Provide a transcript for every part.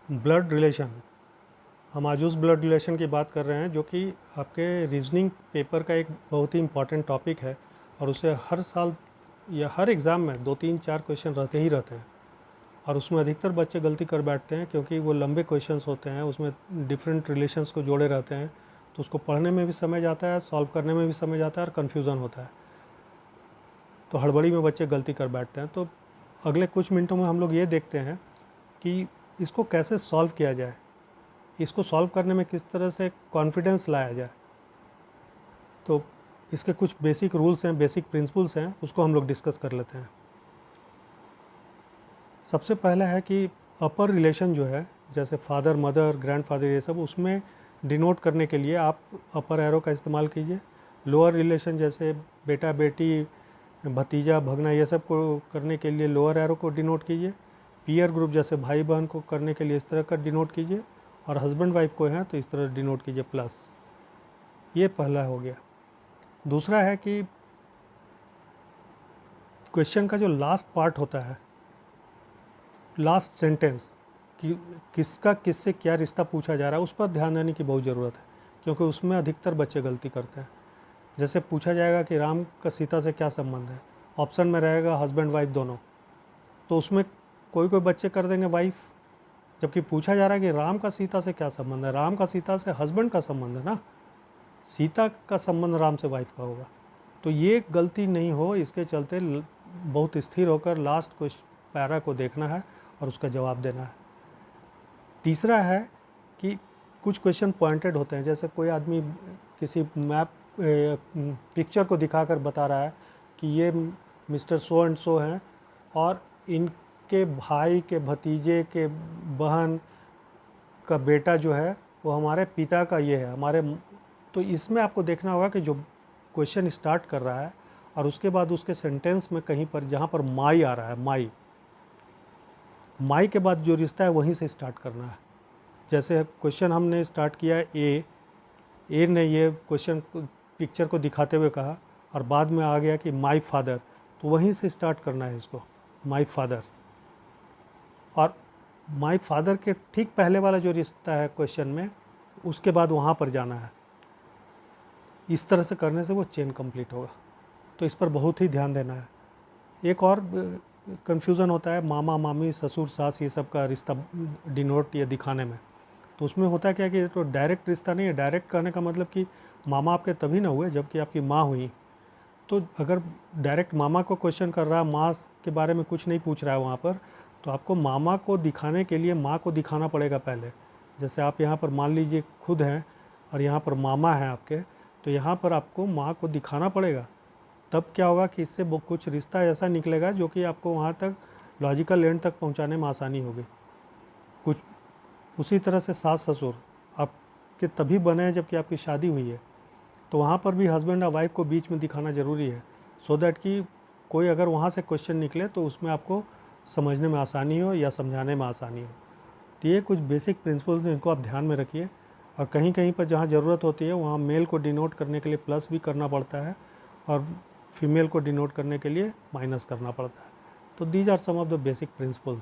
Blood relation. हम आज उस ब्लड रिलेशन की बात कर रहे हैं जो कि आपके रीजनिंग पेपर का एक बहुत ही इम्पॉर्टेंट टॉपिक है और उसे हर साल या हर एग्ज़ाम में 2 3 4 क्वेश्चन रहते ही रहते हैं और उसमें अधिकतर बच्चे गलती कर बैठते हैं क्योंकि वो लंबे क्वेश्चंस होते हैं, उसमें डिफरेंट रिलेशंस को जोड़े रहते हैं, तो उसको पढ़ने में भी समय जाता है, सॉल्व करने में भी समय जाता है और कन्फ्यूज़न होता है, तो हड़बड़ी में बच्चे गलती कर बैठते हैं। तो अगले कुछ मिनटों में हम लोग ये देखते हैं कि इसको कैसे सॉल्व किया जाए, इसको सॉल्व करने में किस तरह से कॉन्फिडेंस लाया जाए। तो इसके कुछ बेसिक रूल्स हैं, बेसिक प्रिंसिपल्स हैं, उसको हम लोग डिस्कस कर लेते हैं। सबसे पहला है कि अपर रिलेशन जो है, जैसे फादर मदर ग्रैंडफादर ये सब, उसमें डिनोट करने के लिए आप अपर एरो का इस्तेमाल कीजिए। लोअर रिलेशन जैसे बेटा बेटी भतीजा भगना ये सब को करने के लिए लोअर एरो को डिनोट कीजिए। पीयर ग्रुप जैसे भाई बहन को करने के लिए इस तरह का डिनोट कीजिए और हस्बैंड वाइफ को हैं तो इस तरह डिनोट कीजिए प्लस। ये पहला हो गया। दूसरा है कि क्वेश्चन का जो लास्ट पार्ट होता है, लास्ट सेंटेंस, कि किसका किससे क्या रिश्ता पूछा जा रहा है, उस पर ध्यान देने की बहुत ज़रूरत है क्योंकि उसमें अधिकतर बच्चे गलती करते हैं। जैसे पूछा जाएगा कि राम का सीता से क्या संबंध है, ऑप्शन में रहेगा हस्बैंड वाइफ दोनों, तो उसमें कोई कोई बच्चे कर देंगे वाइफ, जबकि पूछा जा रहा है कि राम का सीता से क्या संबंध है। राम का सीता से हस्बैंड का संबंध है ना, सीता का संबंध राम से वाइफ का होगा। तो ये गलती नहीं हो, इसके चलते बहुत स्थिर होकर लास्ट क्वेश्चन पैरा को देखना है और उसका जवाब देना है। तीसरा है कि कुछ क्वेश्चन पॉइंटेड होते हैं, जैसे कोई आदमी किसी मैप पिक्चर को दिखाकर बता रहा है कि ये मिस्टर सो एंड सो हैं और इनके भाई के भतीजे के बहन का बेटा जो है वो हमारे पिता का ये है हमारे। तो इसमें आपको देखना होगा कि जो क्वेश्चन स्टार्ट कर रहा है और उसके बाद उसके सेंटेंस में कहीं पर जहाँ पर माई आ रहा है, माई के बाद जो रिश्ता है वहीं से स्टार्ट करना है। जैसे क्वेश्चन हमने स्टार्ट किया ए ने ये क्वेश्चन पिक्चर को दिखाते हुए कहा और बाद में आ गया कि माई फादर, तो वहीं से स्टार्ट करना है इसको, माई फादर। और माई फादर के ठीक पहले वाला जो रिश्ता है क्वेश्चन में, उसके बाद वहाँ पर जाना है। इस तरह से करने से वो चेन कंप्लीट होगा, तो इस पर बहुत ही ध्यान देना है। एक और कन्फ्यूज़न होता है मामा मामी ससुर सास ये सब का रिश्ता डिनोट या दिखाने में, तो उसमें होता है क्या कि तो डायरेक्ट रिश्ता नहीं है। डायरेक्ट कहने का मतलब कि मामा आपके तभी ना हुए जबकि आपकी माँ हुई। तो अगर डायरेक्ट मामा को क्वेश्चन कर रहा है, माँ के बारे में कुछ नहीं पूछ रहा है वहाँ पर, तो आपको मामा को दिखाने के लिए माँ को दिखाना पड़ेगा पहले। जैसे आप यहाँ पर मान लीजिए खुद हैं और यहाँ पर मामा है आपके, तो यहाँ पर आपको माँ को दिखाना पड़ेगा। तब क्या होगा कि इससे वो कुछ रिश्ता ऐसा निकलेगा जो कि आपको वहाँ तक लॉजिकल एंड तक पहुँचाने में आसानी होगी। कुछ उसी तरह से सास ससुर आपके तभी बने हैं जबकि आपकी शादी हुई है, तो वहाँ पर भी हस्बैंड और वाइफ को बीच में दिखाना ज़रूरी है, सो दैट कि कोई अगर वहाँ से क्वेश्चन निकले तो उसमें आपको समझने में आसानी हो या समझाने में आसानी हो। तो ये कुछ बेसिक प्रिंसिपल्स हैं, इनको आप ध्यान में रखिए। और कहीं कहीं पर जहाँ ज़रूरत होती है वहाँ मेल को डिनोट करने के लिए प्लस भी करना पड़ता है और फीमेल को डिनोट करने के लिए माइनस करना पड़ता है। तो these are some of the basic principles.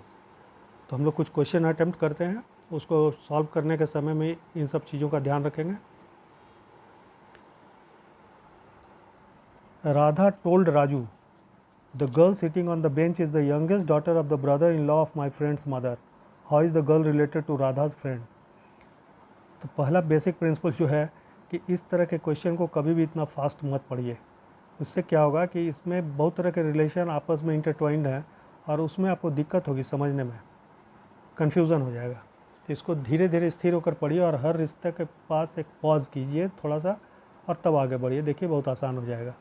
तो हम लोग कुछ क्वेश्चन अटेम्प्ट करते हैं, उसको सॉल्व करने के समय में इन सब चीज़ों का ध्यान रखेंगे। Radha told Raju, the girl sitting on the bench is the youngest daughter of the brother in law of my friend's mother. How is the girl related to Radha's friend. तो पहला बेसिक प्रिंसिपल जो है कि इस तरह के क्वेश्चन को कभी भी इतना फास्ट मत पढ़िए। उससे क्या होगा कि इसमें बहुत तरह के रिलेशन आपस में इंटरट्वाइंड हैं और उसमें आपको दिक्कत होगी, समझने में कन्फ्यूज़न हो जाएगा। तो इसको धीरे धीरे स्थिर होकर पढ़िए और हर रिश्ते के पास एक पॉज कीजिए थोड़ा सा और तब आगे बढ़िए, देखिए बहुत आसान हो जाएगा।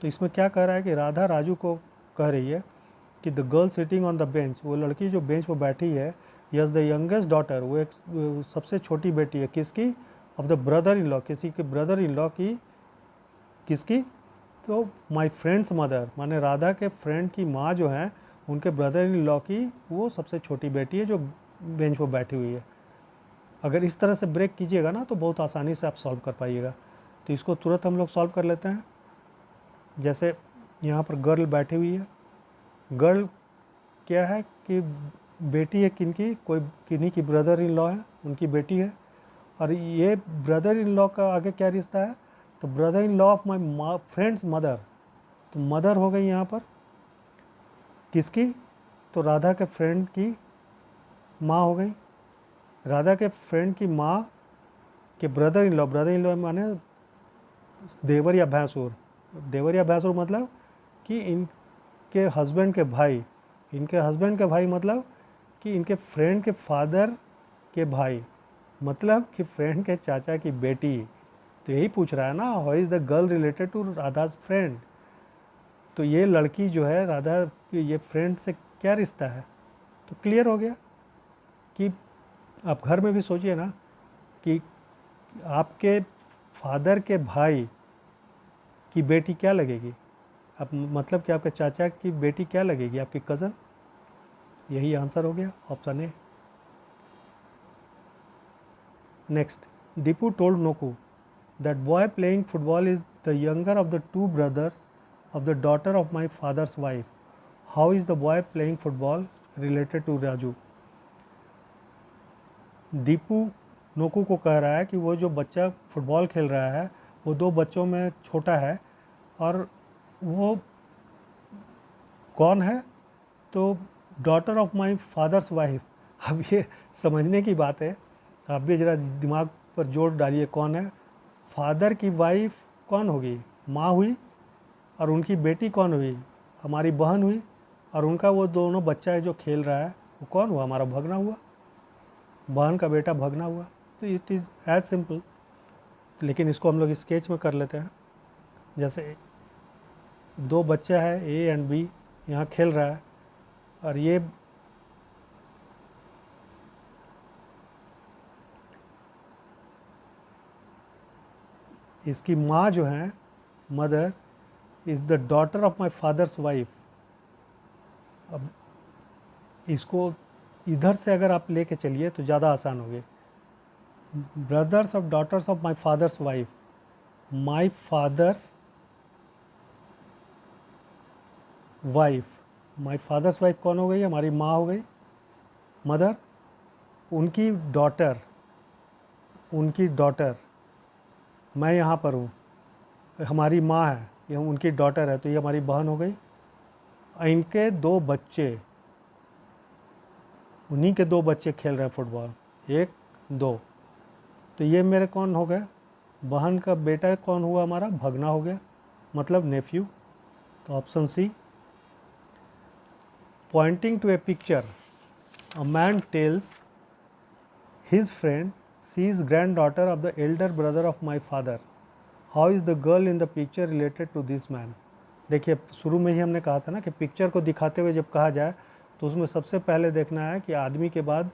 तो इसमें क्या कह रहा है कि राधा राजू को कह रही है कि the girl sitting on the bench, वो लड़की जो बेंच पर बैठी है, यस द यंगेस्ट डॉटर, वो एक सबसे छोटी बेटी है, किसकी, of the brother in law, किसी के ब्रदर इन लॉ की, किसकी, तो माई फ्रेंड्स मदर, माने राधा के फ्रेंड की माँ जो है उनके ब्रदर इन लॉ की वो सबसे छोटी बेटी है जो बेंच पर बैठी हुई है। अगर इस तरह से ब्रेक कीजिएगा ना तो बहुत आसानी से आप सॉल्व कर पाइएगा। तो इसको तुरंत हम लोग सॉल्व कर लेते हैं। जैसे यहाँ पर गर्ल बैठी हुई है, गर्ल क्या है कि बेटी है किनकी, कोई किन्हीं की ब्रदर इन लॉ है, उनकी बेटी है। और ये ब्रदर इन लॉ का आगे क्या रिश्ता है, तो brother in law of my friend's mother, तो मदर हो गई यहाँ पर किसकी, तो राधा के फ्रेंड की माँ हो गई। राधा के फ्रेंड की माँ के ब्रदर इन लॉ माने देवर या भैंसुर। देवर या भैंसुर मतलब कि इनके हस्बैंड के भाई, इनके हस्बैंड के भाई मतलब कि इनके फ्रेंड के फादर के भाई, मतलब कि फ्रेंड के चाचा की बेटी। तो यही पूछ रहा है ना, how is the girl related to Radha's friend. तो ये लड़की जो है राधा की ये फ्रेंड से क्या रिश्ता है, तो क्लियर हो गया कि आप घर में भी सोचिए ना कि आपके फादर के भाई की बेटी क्या लगेगी, अब मतलब कि आपके चाचा की बेटी क्या लगेगी, आपकी कज़न। यही आंसर हो गया, option A. Next, Deepu told Noku that boy playing football is the younger of the two brothers of the daughter of my father's wife. How is the boy playing football related to Raju. Deepu Noku को कह रहा है कि वो जो बच्चा फुटबॉल खेल रहा है वो दो बच्चों में छोटा है, और वो कौन है, तो daughter of my father's wife. अब ये समझने की बात है, आप भी ज़रा दिमाग पर जोर डालिए, कौन है, फादर की वाइफ कौन होगी, माँ हुई, और उनकी बेटी कौन हुई, हमारी बहन हुई, और उनका वो दोनों बच्चा है जो खेल रहा है वो कौन हुआ, हमारा भगना हुआ, बहन का बेटा भगना हुआ। तो इट इज़ एज सिंपल। लेकिन इसको हम लोग स्केच में कर लेते हैं। जैसे दो बच्चा है ए एंड बी, यहाँ खेल रहा है, और ये इसकी माँ जो है mother is the daughter of my father's wife. अब इसको इधर से अगर आप लेके चलिए तो ज़्यादा आसान होगी। Brothers of daughters of my father's wife, my father's wife, my father's wife कौन हो गई, हमारी माँ हो गई, मदर, उनकी डॉटर, उनकी डॉटर, मैं यहाँ पर हूँ, हमारी माँ है, ये उनकी डॉटर है, तो ये हमारी बहन हो गई। इनके दो बच्चे, उन्हीं के दो बच्चे खेल रहे हैं फुटबॉल, एक दो, तो ये मेरे कौन हो गए, बहन का बेटा कौन हुआ, हमारा भगना हो गया, मतलब नेफ्यू। तो option C. Pointing to a picture, a man tells his friend C is granddaughter of the elder brother of my father. How is the girl in the picture related to this man. देखिए शुरू में ही हमने कहा था ना कि picture को दिखाते हुए जब कहा जाए तो उसमें सबसे पहले देखना है कि आदमी के बाद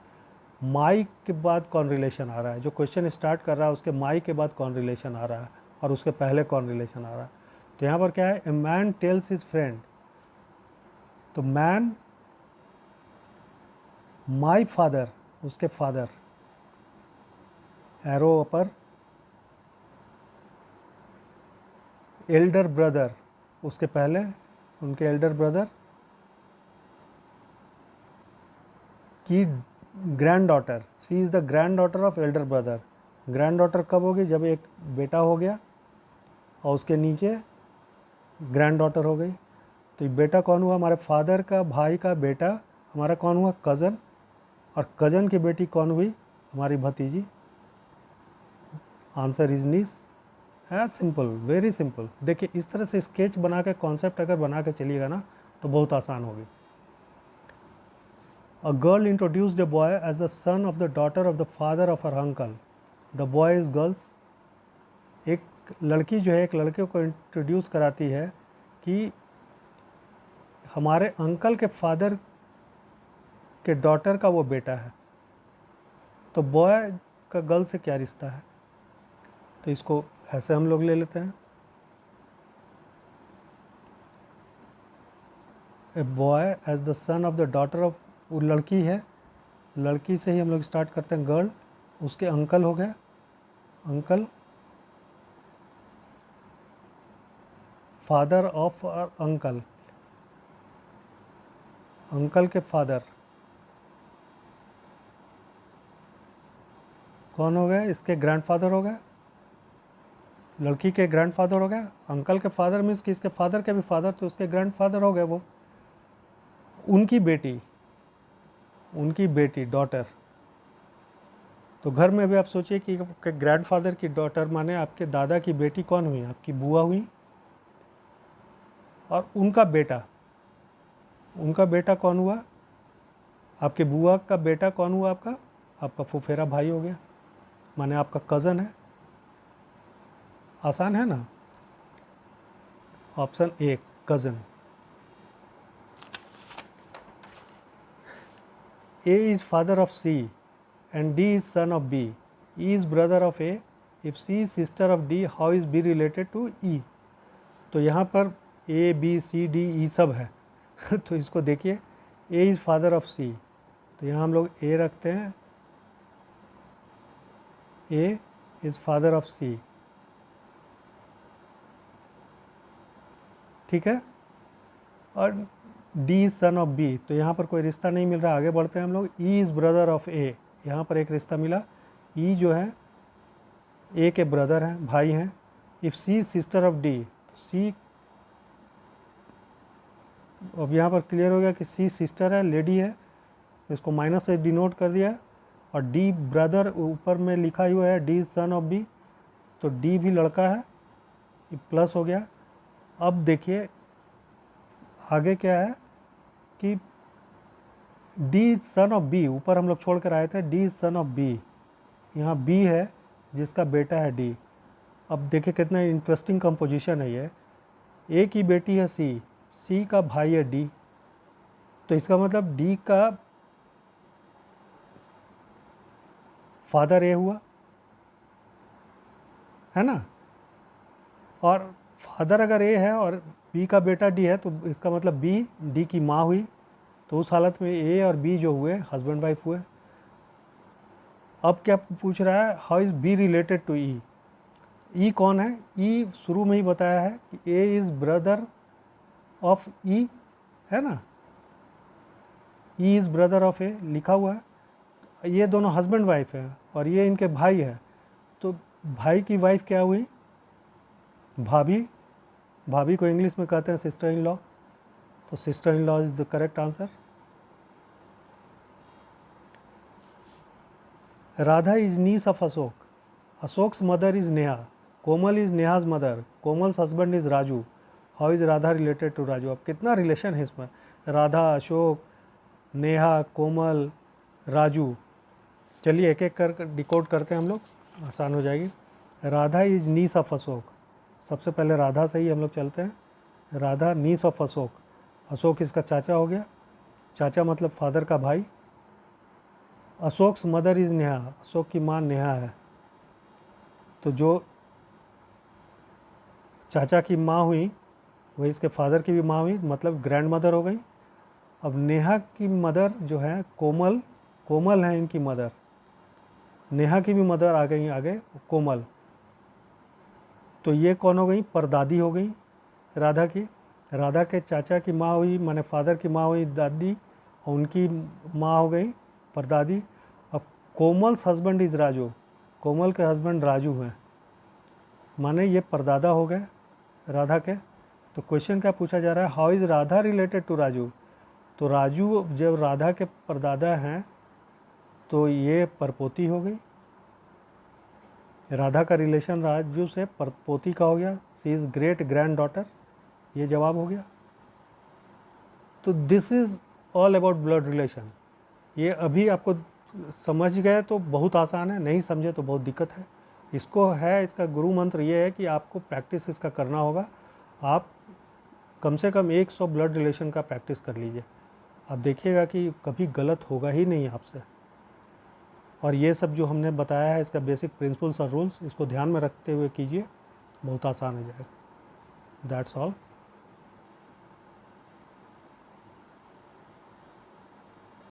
माई के बाद कौन रिलेशन आ रहा है, जो क्वेश्चन स्टार्ट कर रहा है उसके माई के बाद कौन रिलेशन आ रहा है और उसके पहले कौन रिलेशन आ रहा है। तो यहाँ पर क्या है, a man tells his friend, तो मैन माई फादर, उसके फादर, एरो पर, एल्डर ब्रदर, उसके पहले उनके एल्डर ब्रदर की granddaughter, C is the granddaughter of elder brother. Granddaughter कब होगी, जब एक बेटा हो गया और उसके नीचे ग्रैंड डॉटर हो गई। तो ये बेटा कौन हुआ, हमारे फादर का भाई का बेटा, हमारा कौन हुआ, कज़न, और कज़न की बेटी कौन हुई, हमारी भतीजी। आंसर इज नीस। है सिंपल, वेरी सिंपल। देखिए इस तरह से स्केच बना के, कॉन्सेप्ट अगर बना के चलिएगा ना तो बहुत आसान होगी। A girl introduced a boy as the son of the daughter of the father of her uncle, the boy is girl's. एक लड़की जो है एक लड़के को इंट्रोड्यूस कराती है कि हमारे अंकल के फादर के डॉटर का वो बेटा है, तो बॉय का गर्ल से क्या रिश्ता है। तो इसको ऐसे हम लोग ले लेते हैं, a boy as the son of the daughter of, वो लड़की है, लड़की से ही हम लोग स्टार्ट करते हैं, गर्ल, उसके अंकल हो गए, uncle, father of uncle, uncle के फादर, कौन हो गया, इसके ग्रैंडफादर हो गया, लड़की के ग्रैंडफादर हो गया। अंकल के फादर मीन्स कि इसके फादर के भी फादर, तो उसके ग्रैंडफादर हो गए वो। उनकी बेटी डॉटर। तो घर में भी आप सोचिए कि ग्रैंडफादर की डॉटर माने आपके दादा की बेटी कौन हुई, आपकी बुआ हुई। और उनका बेटा कौन हुआ, आपके बुआ का बेटा कौन हुआ, आपका फुफेरा भाई हो गया, माने आपका कज़न है। आसान है ना। Option A cousin. A is father of C and D is son of B. E is brother of A. If C is sister of D, how is B related to E? तो यहाँ पर A, B, C, D, E सब है तो इसको देखिए, A is father of C, तो यहाँ हम लोग A रखते हैं, A is father of C, ठीक है। और D is son of B, तो यहाँ पर कोई रिश्ता नहीं मिल रहा, आगे बढ़ते हैं हम लोग। E is brother of A, यहाँ पर एक रिश्ता मिला, E जो है A के ब्रदर हैं, भाई हैं। If C is sister of D, तो C, अब यहाँ पर क्लियर हो गया कि C सिस्टर है, लेडी है, इसको माइनस से डिनोट कर दिया। और D ब्रदर ऊपर में लिखा हुआ है, D सन ऑफ B, तो D भी लड़का है, ये प्लस हो गया। अब देखिए आगे क्या है कि D सन ऑफ B, ऊपर हम लोग छोड़ कर आए थे, D सन ऑफ B, यहाँ B है जिसका बेटा है D। अब देखिए कितना इंटरेस्टिंग कंपोजिशन है ये। A की बेटी है C का भाई है D, तो इसका मतलब D का फादर A हुआ, है ना। और फादर अगर A है और B का बेटा D है, तो इसका मतलब B D की माँ हुई। तो उस हालत में A और B जो हुए हस्बैंड वाइफ हुए। अब क्या पूछ रहा है, how is B related to E? E कौन है? E शुरू में ही बताया है कि A is brother of E, है ना। E is brother of A लिखा हुआ है। ये दोनों हस्बैंड वाइफ हैं और ये इनके भाई है, तो भाई की वाइफ क्या हुई, भाभी को इंग्लिश में कहते हैं सिस्टर इन लॉ, तो sister in law is the correct answer. Radha is niece of Ashok, Ashok's mother is Neha, Komal is Neha's mother, Komal's husband is Raju, how is Radha related to Raju? अब कितना रिलेशन है इसमें, राधा, अशोक, नेहा, कोमल, राजू। चलिए एक एक कर डिकोड करते हैं हम लोग, आसान हो जाएगी। Radha is niece of Ashok, सबसे पहले राधा से ही हम लोग चलते हैं। राधा नीस ऑफ अशोक, अशोक इसका चाचा हो गया, चाचा मतलब फादर का भाई। अशोक्स मदर इज़ नेहा, अशोक की माँ नेहा है, तो जो चाचा की माँ हुई वही इसके फादर की भी माँ हुई, मतलब ग्रैंड मदर हो गई। अब नेहा की मदर जो है कोमल है इनकी मदर, नेहा की भी मदर आ गई आगे कोमल, तो ये कौन हो गई, परदादी हो गई राधा की। राधा के चाचा की माँ हुई माने फादर की माँ हुई दादी, और उनकी माँ हो गई परदादी। अब कोमल्स हस्बैंड इज़ राजू, कोमल के हस्बैंड राजू हैं, माने ये परदादा हो गए राधा के। तो क्वेश्चन क्या पूछा जा रहा है, how is Radha related to Raju? तो राजू जब राधा के परदादा हैं तो ये परपोती हो गई, राधा का रिलेशन राजू से परपोती का हो गया, सी इज़ ग्रेट ग्रैंड डॉटर, ये जवाब हो गया। तो this is all about blood relation. ये अभी आपको समझ गए तो बहुत आसान है, नहीं समझे तो बहुत दिक्कत है। इसको है, इसका गुरु मंत्र ये है कि आपको प्रैक्टिस इसका करना होगा। आप कम से कम 100 ब्लड रिलेशन का प्रैक्टिस कर लीजिए, आप देखिएगा कि कभी गलत होगा ही नहीं आपसे। और ये सब जो हमने बताया है इसका बेसिक प्रिंसिपल्स और रूल्स, इसको ध्यान में रखते हुए कीजिए, बहुत आसान हो जाएगा। That's all.